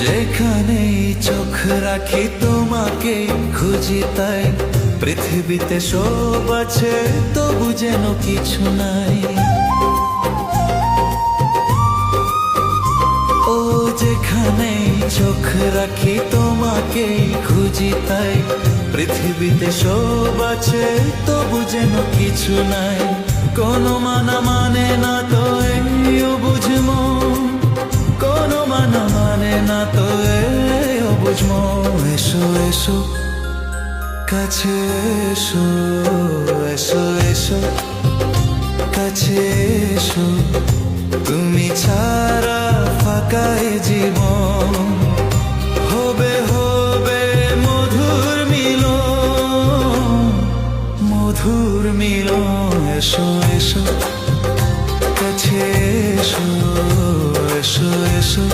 যেখানেই চোখ রাখি তোমাকে খুঁজি তাই, পৃথিবীতে সব আছে তবু যেন কিছু নাই। ও যেখানেই চোখ রাখি তোমাকে খুঁজি তাই, পৃথিবীতে সব আছে তবু যেন কিছু নাই। কোনো মানা মানে না তো এও বুঝমো, কোনো মানা মানে না তো এও বুঝমো। এসো এসো কাছে এসো, এসো এসো কাছে এসো, তুমি ছাড়া ফাঁকা এ জীবন। হবে হবে মধুর মিলন, মধুর মিলন। এসো এসো কাছে এসো, এসো এসো।